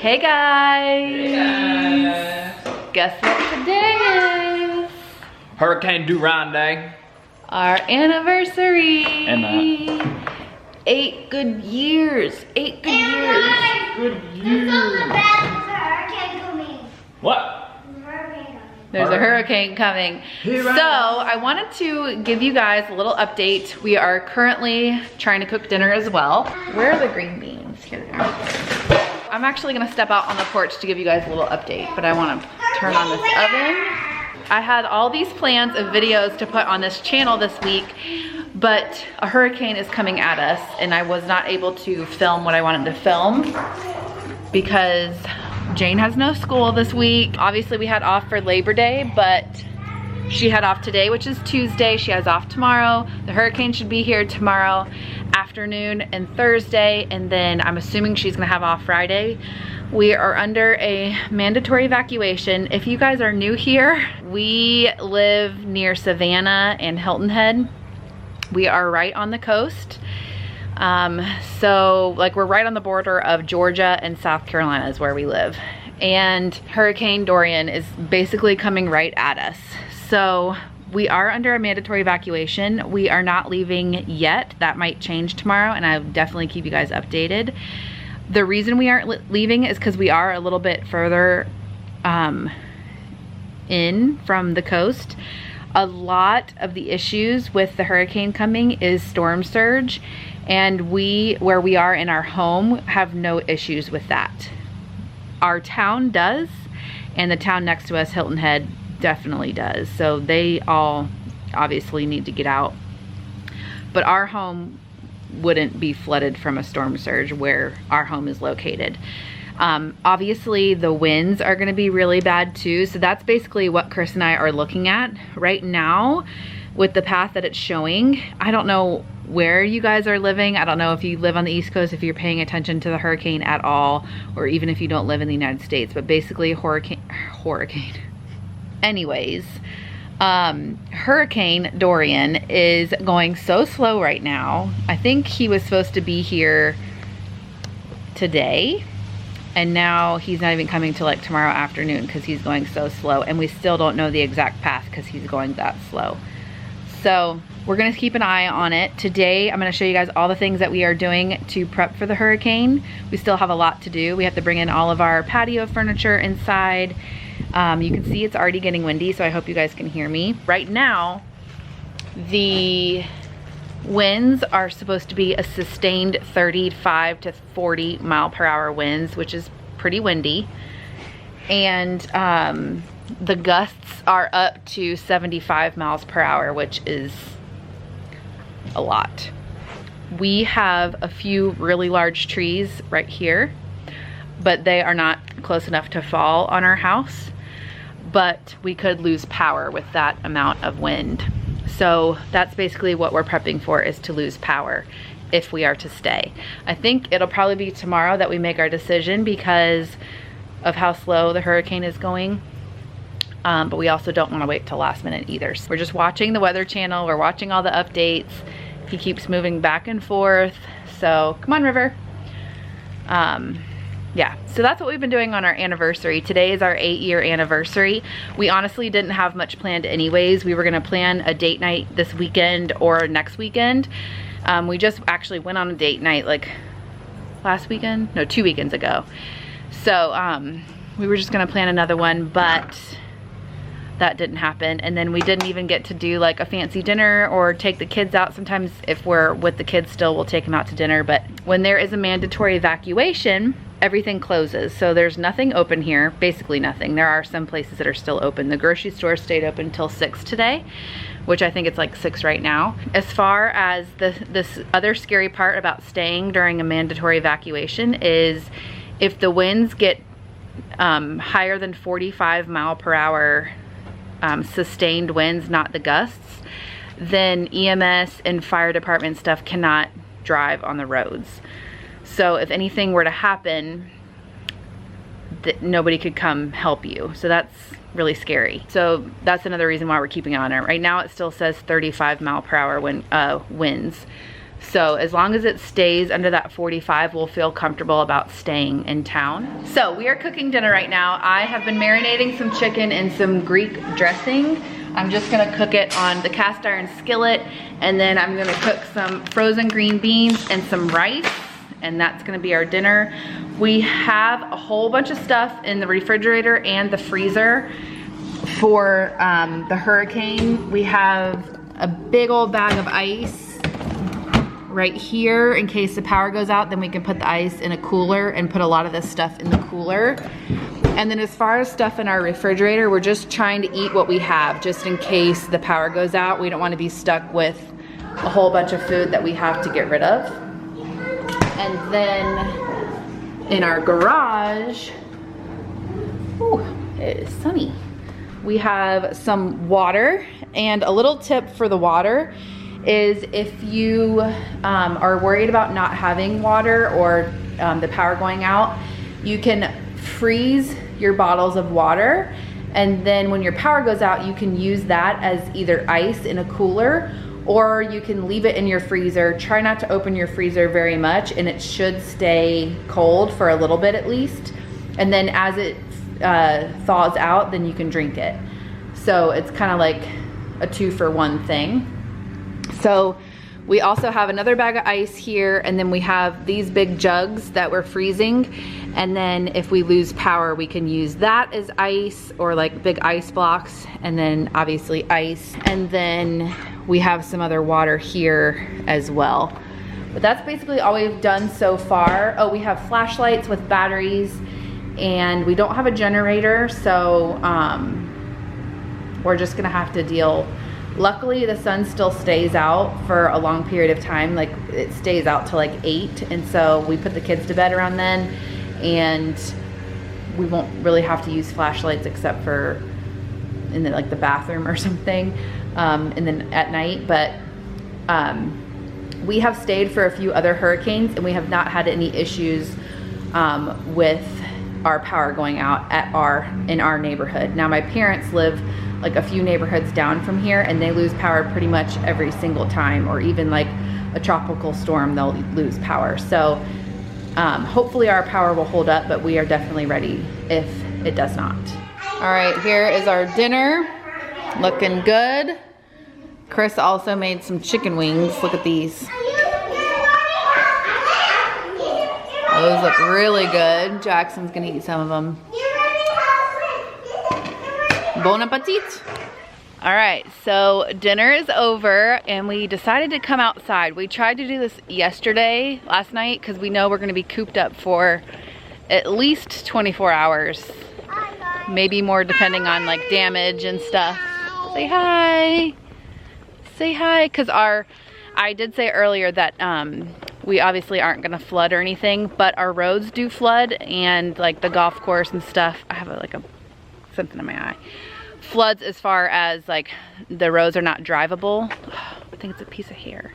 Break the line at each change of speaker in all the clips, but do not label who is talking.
Hey guys!
Hey guys!
Guess what today is?
Hurricane Dorian Day.
Our anniversary.
And
8 good years. 8 good years.
Good
There's a hurricane coming.
What?
There's a hurricane coming.
Here
So
I
I wanted to give you guys a little update. We are currently trying to cook dinner as well. Where are the green beans? Here they are. I'm actually gonna step out on the porch to give you guys a little update, but I wanna turn on this oven. I had all these plans of videos to put on this channel this week, but a hurricane is coming at us and I was not able to film what I wanted to film because Jane has no school this week. Obviously we had off for Labor Day, but she had off today, which is Tuesday. She has off tomorrow. The hurricane should be here tomorrow afternoon and Thursday, and then I'm assuming she's gonna have off Friday. We are under a mandatory evacuation. If you guys are new here, we live near Savannah and Hilton Head. We are right on the coast. So like we're right on the border of Georgia and South Carolina is where we live. And Hurricane Dorian is basically coming right at us. So we are under a mandatory evacuation. We are not leaving yet. That might change tomorrow and I'll definitely keep you guys updated. The reason we aren't leaving is because we are a little bit further in from the coast. A lot of the issues with the hurricane coming is storm surge, and where we are in our home, have no issues with that. Our town does, and the town next to us, Hilton Head, definitely does. So they all obviously need to get out. But our home wouldn't be flooded from a storm surge where our home is located. Obviously the winds are gonna be really bad too. So that's basically what Chris and I are looking at right now with the path that it's showing. I don't know where you guys are living. I don't know if you live on the East Coast, if you're paying attention to the hurricane at all, or even if you don't live in the United States, but basically hurricane. Anyways, Hurricane Dorian is going so slow right now. I think he was supposed to be here today, and now he's not even coming till like tomorrow afternoon because he's going so slow, and we still don't know the exact path because he's going that slow. So we're gonna keep an eye on it. Today I'm gonna show you guys all the things that we are doing to prep for the hurricane. We still have a lot to do. We have to bring in all of our patio furniture inside. You can see it's already getting windy, so I hope you guys can hear me. Right now, the winds are supposed to be a sustained 35 to 40 mile per hour winds, which is pretty windy. And the gusts are up to 75 miles per hour, which is a lot. We have a few really large trees right here, but they are not close enough to fall on our house. But we could lose power with that amount of wind. So that's basically what we're prepping for, is to lose power if we are to stay. I think it'll probably be tomorrow that we make our decision because of how slow the hurricane is going. But we also don't want to wait till last minute either. So we're just watching the Weather Channel. We're watching all the updates. He keeps moving back and forth. So come on, River. Yeah, so that's what we've been doing on our anniversary. Today is our 8-year anniversary. We honestly didn't have much planned anyways. We were gonna plan a date night this weekend or next weekend. We just actually went on a date night like last weekend? No, 2 weekends ago. So we were just gonna plan another one, but that didn't happen. And then we didn't even get to do like a fancy dinner or take the kids out. Sometimes if we're with the kids still, we'll take them out to dinner. But when there is a mandatory evacuation, everything closes. So there's nothing open here, basically nothing. There are some places that are still open. The grocery store stayed open till 6 today, which I think it's like 6 right now. As far as this other scary part about staying during a mandatory evacuation is if the winds get higher than 45 mile per hour sustained winds, not the gusts, then EMS and fire department stuff cannot drive on the roads. So if anything were to happen, nobody could come help you. So that's really scary. So that's another reason why we're keeping on it. Right now it still says 35 mile per hour winds. So as long as it stays under that 45, we'll feel comfortable about staying in town. So we are cooking dinner right now. I have been marinating some chicken in some Greek dressing. I'm just gonna cook it on the cast iron skillet, and then I'm gonna cook some frozen green beans and some rice, and that's gonna be our dinner. We have a whole bunch of stuff in the refrigerator and the freezer for the hurricane. We have a big old bag of ice right here in case the power goes out. Then we can put the ice in a cooler and put a lot of this stuff in the cooler. And then as far as stuff in our refrigerator, we're just trying to eat what we have just in case the power goes out. We don't want to be stuck with a whole bunch of food that we have to get rid of. And then in our garage, ooh, it is sunny. We have some water, and a little tip for the water is if you are worried about not having water or the power going out, you can freeze your bottles of water, and then when your power goes out, you can use that as either ice in a cooler, or you can leave it in your freezer. Try not to open your freezer very much, and it should stay cold for a little bit at least. And then as it thaws out, then you can drink it. So it's kind of like a 2-for-1 thing. So we also have another bag of ice here, and then we have these big jugs that we're freezing. And then if we lose power, we can use that as ice, or like big ice blocks, and then obviously ice. And then we have some other water here as well. But that's basically all we've done so far. Oh, we have flashlights with batteries, and we don't have a generator, so we're just gonna have to deal. Luckily, the sun still stays out for a long period of time. Like, it stays out till like 8, and so we put the kids to bed around then, and we won't really have to use flashlights except for in the bathroom or something, and then at night. But we have stayed for a few other hurricanes, and we have not had any issues with our power going out in our neighborhood. Now, my parents live like a few neighborhoods down from here, and they lose power pretty much every single time, or even like a tropical storm, they'll lose power. So hopefully our power will hold up, but we are definitely ready if it does not. All right, here is our dinner, looking good. Chris also made some chicken wings. Look at these. Those look really good. Jackson's gonna eat some of them. Bon appetit. All right, so dinner is over, and we decided to come outside. We tried to do this last night, because we know we're gonna be cooped up for at least 24 hours. Maybe more, depending on like damage and stuff. Say hi. Say hi, because I did say earlier that we obviously aren't gonna flood or anything, but our roads do flood, and like the golf course and stuff. I have something in my eye. Floods as far as like the roads are not drivable. I think it's a piece of hair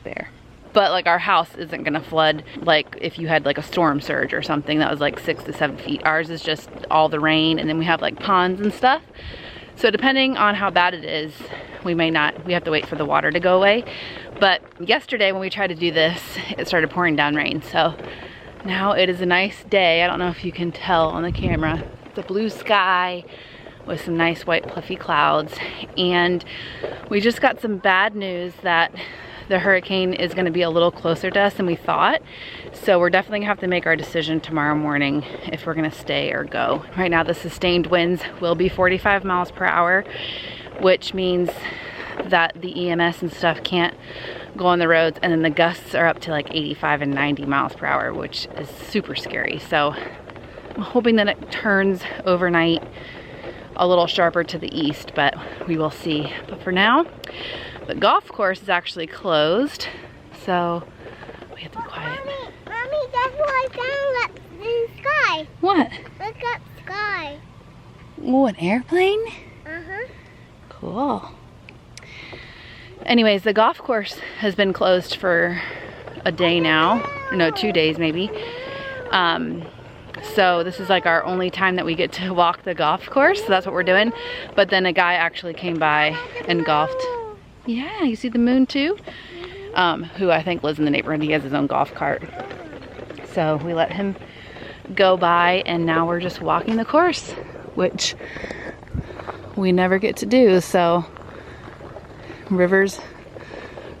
there. But like our house isn't gonna flood like if you had like a storm surge or something that was like 6 to 7 feet. Ours is just all the rain, and then we have like ponds and stuff. So depending on how bad it is, we have to wait for the water to go away. But yesterday when we tried to do this, it started pouring down rain. So now it is a nice day. I don't know if you can tell on the camera. The blue sky with some nice white fluffy clouds, and we just got some bad news that the hurricane is going to be a little closer to us than we thought. So we're definitely gonna have to make our decision tomorrow morning if we're gonna stay or go. Right now the sustained winds will be 45 miles per hour, which means that the EMS and stuff can't go on the roads, and then the gusts are up to like 85 and 90 miles per hour, which is super scary. So I'm hoping that it turns overnight a little sharper to the east, but we will see. But for now, the golf course is actually closed, so we have to be quiet.
Mommy, guess what I found up in the sky?
What?
Look up sky.
Oh, an airplane?
Uh-huh.
Cool. Anyways, the golf course has been closed for a day now. No, 2 days maybe. So this is like our only time that we get to walk the golf course, so that's what we're doing. But then a guy actually came by and golfed. Yeah, you see the moon too? who I think lives in the neighborhood. He has his own golf cart. So we let him go by, and now we're just walking the course, which we never get to do. So River's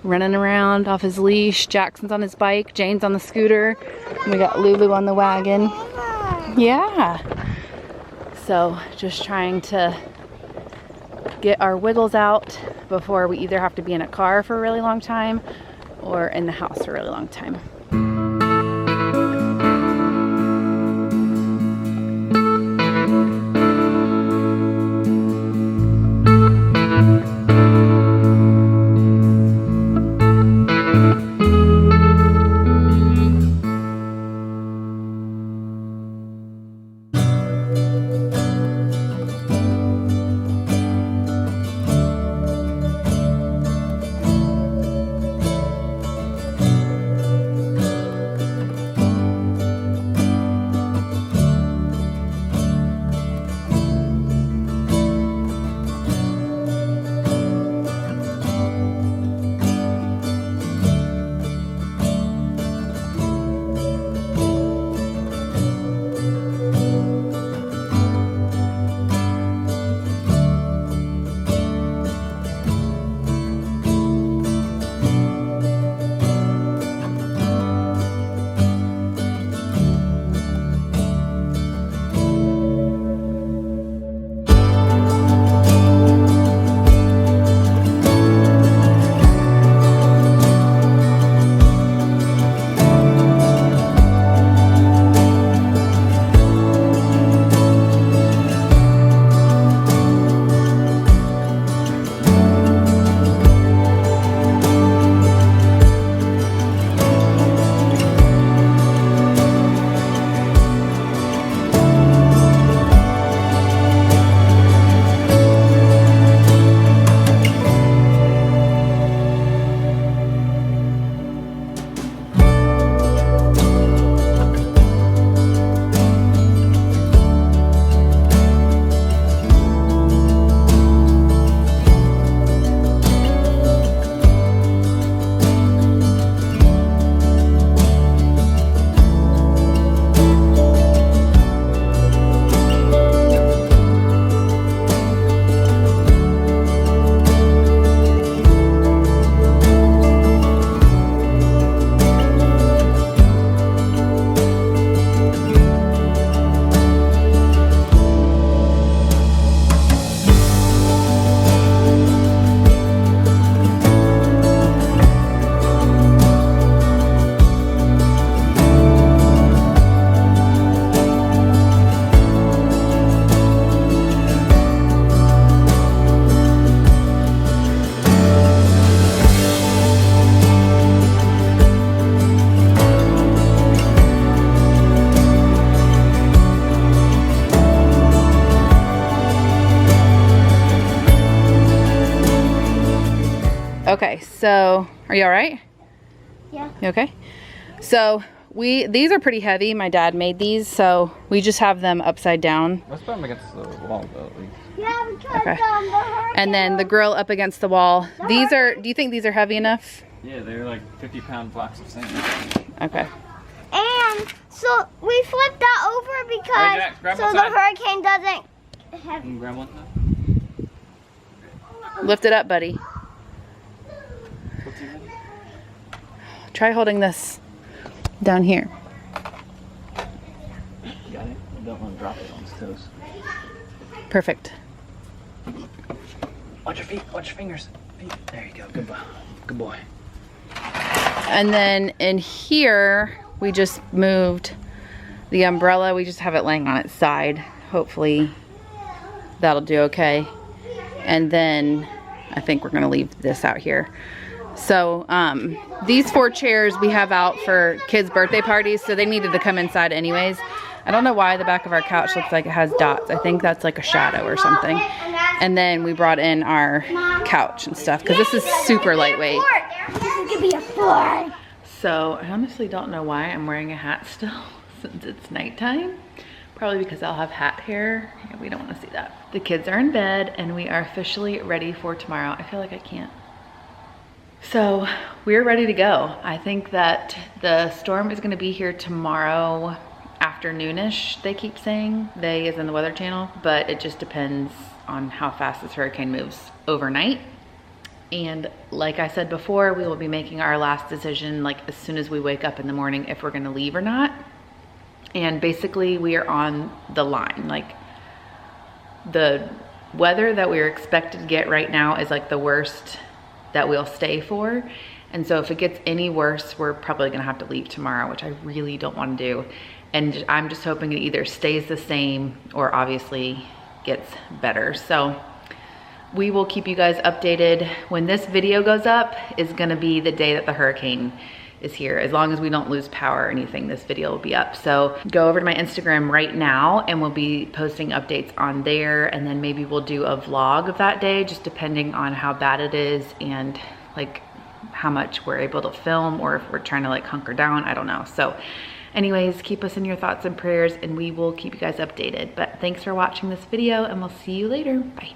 running around off his leash, Jackson's on his bike, Jane's on the scooter, and we got Lulu on the wagon. Yeah. So just trying to get our wiggles out before we either have to be in a car for a really long time or in the house for a really long time. Okay, so are you all right?
Yeah.
You okay? So these are pretty heavy. My dad made these, so we just have them upside down.
Let's put them against the wall though, at least.
Yeah, because
Okay.
the hurricane
And then the grill up against the wall. These are, do you think these are heavy enough?
Yeah, they're like 50-pound blocks of sand.
Okay.
And so we flipped that over because
Alright, Jack, grab
so
one
the
side.
hurricane doesn't have.
Can you grab one?
Lift it up, buddy.
What's even?
Try holding this down here.
Got it? You don't want to drop it on his toes.
Perfect.
Watch your feet. Watch your fingers. Feet. There you go. Good boy. Good boy.
And then in here, we just moved the umbrella. We just have it laying on its side. Hopefully that'll do okay. And then I think we're gonna leave this out here. So these 4 chairs we have out for kids' birthday parties, so they needed to come inside anyways. I don't know why the back of our couch looks like it has dots. I think that's like a shadow or something. And then we brought in our couch and stuff because this is super lightweight.
This is gonna be a fort.
So I honestly don't know why I'm wearing a hat still since it's nighttime. Probably because I'll have hat hair. Yeah, we don't want to see that. The kids are in bed and we are officially ready for tomorrow. I feel like I can't So we're ready to go. I think that the storm is gonna be here tomorrow afternoonish, they keep saying. They is in the Weather Channel, but it just depends on how fast this hurricane moves overnight. And like I said before, we will be making our last decision like as soon as we wake up in the morning if we're gonna leave or not. And basically we are on the line. Like the weather that we're expected to get right now is like the worst that we'll stay for. And so if it gets any worse, we're probably gonna have to leave tomorrow, which I really don't wanna do. And I'm just hoping it either stays the same or obviously gets better. So we will keep you guys updated. When this video goes up is gonna be the day that the hurricane is here. As long as we don't lose power or anything, this video will be up. So go over to my Instagram right now and we'll be posting updates on there, and then maybe we'll do a vlog of that day, just depending on how bad it is and like how much we're able to film, or if we're trying to like hunker down, I don't know. So anyways, keep us in your thoughts and prayers and we will keep you guys updated. But thanks for watching this video and we'll see you later. Bye.